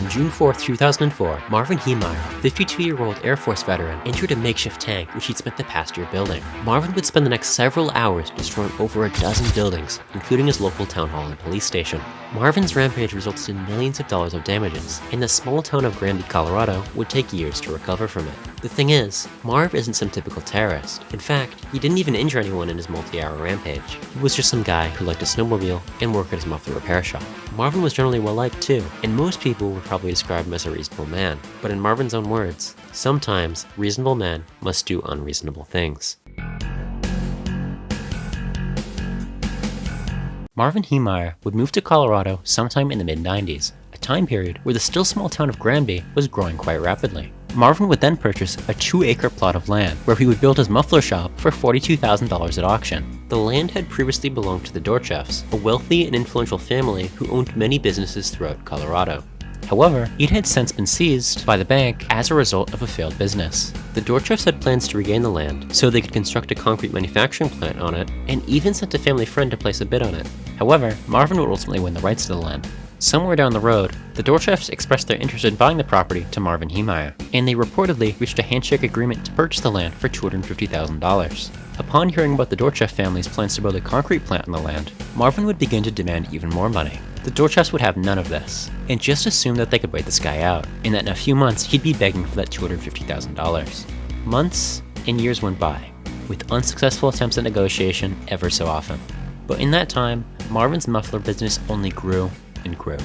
On June 4, 2004, Marvin Heemeyer, a 52-year-old Air Force veteran, entered a makeshift tank which he'd spent the past year building. Marvin would spend the next several hours destroying over a dozen buildings, including his local town hall and police station. Marvin's rampage resulted in millions of dollars of damages, and the small town of Granby, Colorado would take years to recover from it. The thing is, Marv isn't some typical terrorist. In fact, he didn't even injure anyone in his multi-hour rampage. He was just some guy who liked to snowmobile and work at his muffler repair shop. Marvin was generally well-liked too, and most people would probably describe him as a reasonable man. But in Marvin's own words, sometimes reasonable men must do unreasonable things. Marvin Heemeyer would move to Colorado sometime in the mid-90s, a time period where the still small town of Granby was growing quite rapidly. Marvin would then purchase a 2-acre plot of land where he would build his muffler shop for $42,000 at auction. The land had previously belonged to the Dorcheffs, a wealthy and influential family who owned many businesses throughout Colorado. However, it had since been seized by the bank as a result of a failed business. The Dorcheffs had plans to regain the land so they could construct a concrete manufacturing plant on it, and even sent a family friend to place a bid on it. However, Marvin would ultimately win the rights to the land. Somewhere down the road, the Dorcheffs expressed their interest in buying the property to Marvin Heemeyer, and they reportedly reached a handshake agreement to purchase the land for $250,000. Upon hearing about the Dorcheff family's plans to build a concrete plant on the land, Marvin would begin to demand even more money. The Dorcheffs would have none of this, and just assume that they could wait this guy out, and that in a few months he'd be begging for that $250,000. Months and years went by, with unsuccessful attempts at negotiation ever so often. But in that time, Marvin's muffler business only grew and grew,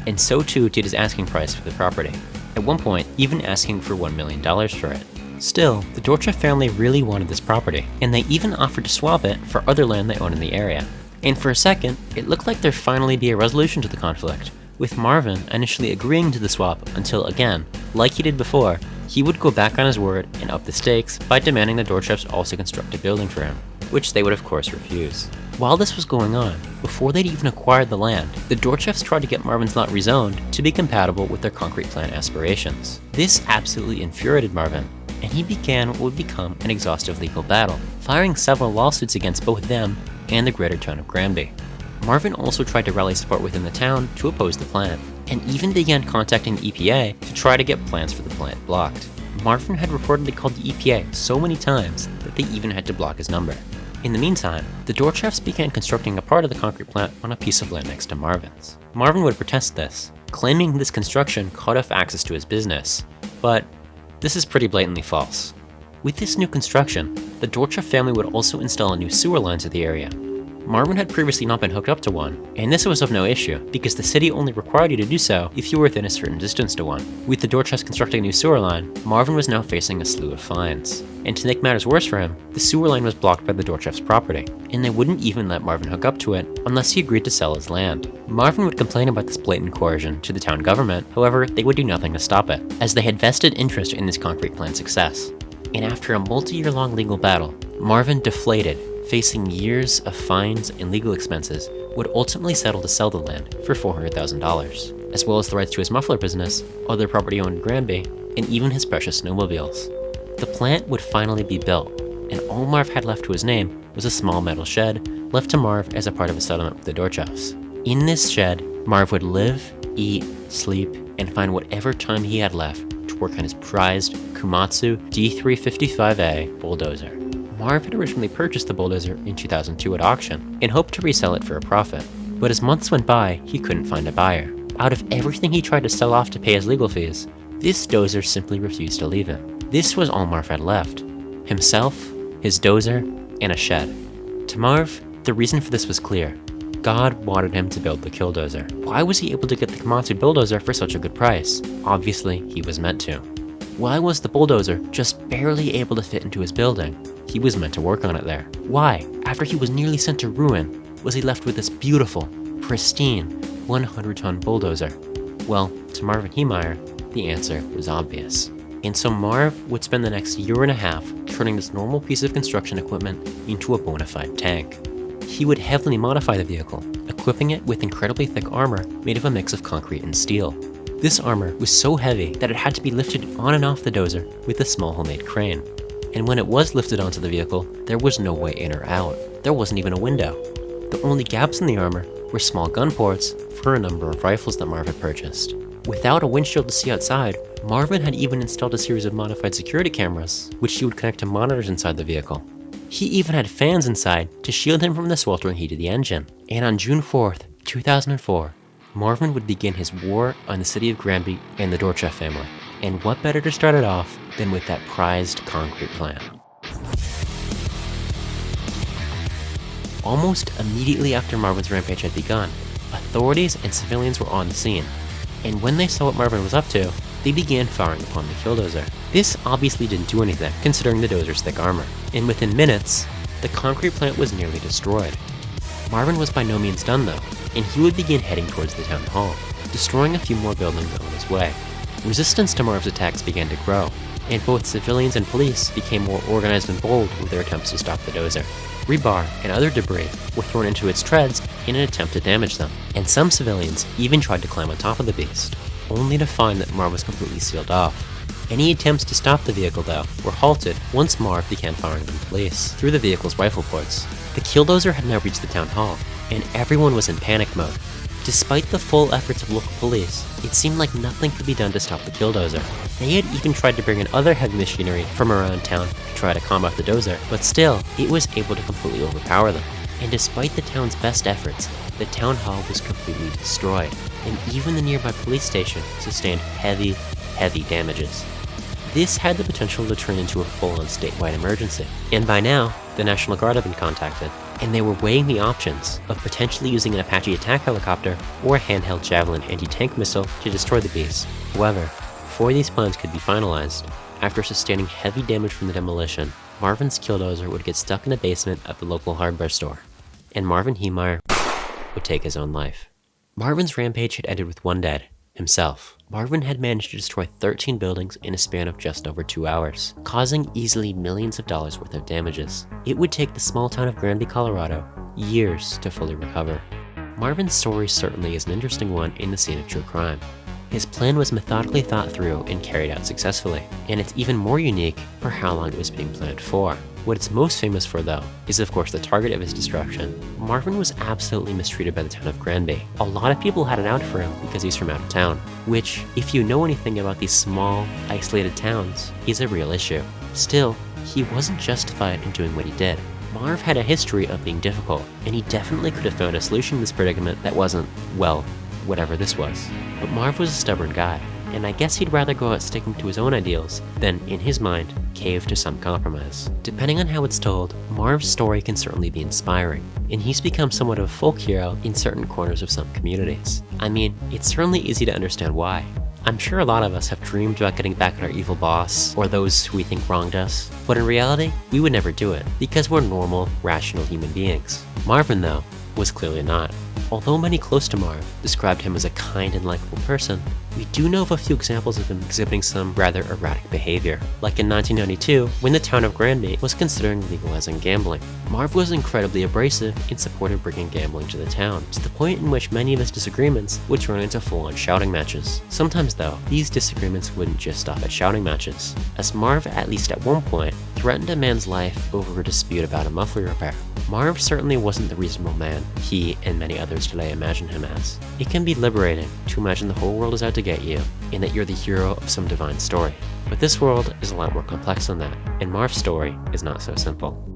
and so too did his asking price for the property, at one point even asking for $1 million for it. Still, the Dorcheff family really wanted this property, and they even offered to swap it for other land they owned in the area. And for a second, it looked like there'd finally be a resolution to the conflict, with Marvin initially agreeing to the swap until again, like he did before, he would go back on his word and up the stakes by demanding the Dorcheffs also construct a building for him, which they would of course refuse. While this was going on, before they'd even acquired the land, the Dorcheffs tried to get Marvin's lot rezoned to be compatible with their concrete plant aspirations. This absolutely infuriated Marvin, and he began what would become an exhaustive legal battle, filing several lawsuits against both them and the greater town of Granby. Marvin also tried to rally support within the town to oppose the plan, and even began contacting the EPA to try to get plans for the plant blocked. Marvin had reportedly called the EPA so many times that they even had to block his number. In the meantime, the Dorcheffs began constructing a part of the concrete plant on a piece of land next to Marvin's. Marvin would protest this, claiming this construction cut off access to his business, but this is pretty blatantly false. With this new construction, the Dorcheff family would also install a new sewer line to the area. Marvin had previously not been hooked up to one, and this was of no issue, because the city only required you to do so if you were within a certain distance to one. With the Dorcheffs constructing a new sewer line, Marvin was now facing a slew of fines. And to make matters worse for him, the sewer line was blocked by the Dorcheffs' property, and they wouldn't even let Marvin hook up to it unless he agreed to sell his land. Marvin would complain about this blatant coercion to the town government, however, they would do nothing to stop it, as they had vested interest in this concrete plant's success. And after a multi-year-long legal battle, Marvin, deflated, facing years of fines and legal expenses, would ultimately settle to sell the land for $400,000, as well as the rights to his muffler business, other property owned in Granby, and even his precious snowmobiles. The plant would finally be built, and all Marv had left to his name was a small metal shed left to Marv as a part of a settlement with the Dorcheffs. In this shed, Marv would live, eat, sleep, and find whatever time he had left to work on his prized Komatsu D355A bulldozer. Marv had originally purchased the bulldozer in 2002 at auction and hoped to resell it for a profit. But as months went by, he couldn't find a buyer. Out of everything he tried to sell off to pay his legal fees, this dozer simply refused to leave him. This was all Marv had left: himself, his dozer, and a shed. To Marv, the reason for this was clear. God wanted him to build the KillDozer. Why was he able to get the Komatsu bulldozer for such a good price? Obviously, he was meant to. Why was the bulldozer just barely able to fit into his building? He was meant to work on it there. Why, after he was nearly sent to ruin, was he left with this beautiful, pristine, 100-ton bulldozer? Well, to Marvin Heemeyer, the answer was obvious. And so Marv would spend the next year and a half turning this normal piece of construction equipment into a bona fide tank. He would heavily modify the vehicle, equipping it with incredibly thick armor made of a mix of concrete and steel. This armor was so heavy that it had to be lifted on and off the dozer with a small homemade crane. And when it was lifted onto the vehicle, there was no way in or out. There wasn't even a window. The only gaps in the armor were small gun ports for a number of rifles that Marv had purchased. Without a windshield to see outside, Marvin had even installed a series of modified security cameras, which he would connect to monitors inside the vehicle. He even had fans inside to shield him from the sweltering heat of the engine. And on June 4th, 2004, Marvin would begin his war on the city of Granby and the Dorchef family. And what better to start it off than with that prized concrete plan? Almost immediately after Marvin's rampage had begun, authorities and civilians were on the scene. And when they saw what Marvin was up to, they began firing upon the KillDozer. This obviously didn't do anything, considering the dozer's thick armor. And within minutes, the concrete plant was nearly destroyed. Marvin was by no means done though, and he would begin heading towards the town hall, destroying a few more buildings on his way. Resistance to Marv's attacks began to grow, and both civilians and police became more organized and bold with their attempts to stop the dozer. Rebar and other debris were thrown into its treads in an attempt to damage them, and some civilians even tried to climb on top of the beast, only to find that Marv was completely sealed off. Any attempts to stop the vehicle, though, were halted once Marv began firing on police through the vehicle's rifle ports. The KillDozer had now reached the town hall, and everyone was in panic mode. Despite the full efforts of local police, it seemed like nothing could be done to stop the KillDozer. They had even tried to bring in other heavy machinery from around town to try to combat the dozer, but still, it was able to completely overpower them. And despite the town's best efforts, the town hall was completely destroyed, and even the nearby police station sustained heavy damages. This had the potential to turn into a full-on statewide emergency, and by now, the National Guard had been contacted, and they were weighing the options of potentially using an Apache attack helicopter or a handheld Javelin anti-tank missile to destroy the beast. However, before these plans could be finalized, after sustaining heavy damage from the demolition, Marvin's KillDozer would get stuck in the basement of the local hardware store, and Marvin Heemeyer would take his own life. Marvin's rampage had ended with one dead, himself. Marvin had managed to destroy 13 buildings in a span of just over 2 hours, causing easily millions of dollars worth of damages. It would take the small town of Granby, Colorado, years to fully recover. Marvin's story certainly is an interesting one in the scene of true crime. His plan was methodically thought through and carried out successfully, and it's even more unique for how long it was being planned for. What it's most famous for, though, is of course the target of his destruction. Marvin was absolutely mistreated by the town of Granby. A lot of people had it out for him because he's from out of town, which, if you know anything about these small, isolated towns, is a real issue. Still, he wasn't justified in doing what he did. Marv had a history of being difficult, and he definitely could have found a solution to this predicament that wasn't, well, whatever this was. But Marv was a stubborn guy, and I guess he'd rather go out sticking to his own ideals than, in his mind, cave to some compromise. Depending on how it's told, Marv's story can certainly be inspiring, and he's become somewhat of a folk hero in certain corners of some communities. I mean, it's certainly easy to understand why. I'm sure a lot of us have dreamed about getting back at our evil boss, or those who we think wronged us, but in reality, we would never do it, because we're normal, rational human beings. Marvin, though, was clearly not. Although many close to Marv described him as a kind and likable person, we do know of a few examples of him exhibiting some rather erratic behavior. Like in 1992, when the town of Granby was considering legalizing gambling. Marv was incredibly abrasive in support of bringing gambling to the town, to the point in which many of his disagreements would turn into full-on shouting matches. Sometimes though, these disagreements wouldn't just stop at shouting matches, as Marv, at least at one point, threatened a man's life over a dispute about a muffler repair. Marv certainly wasn't the reasonable man he and many others today imagine him as. It can be liberating to imagine the whole world is out to get you, and that you're the hero of some divine story. But this world is a lot more complex than that, and Marv's story is not so simple.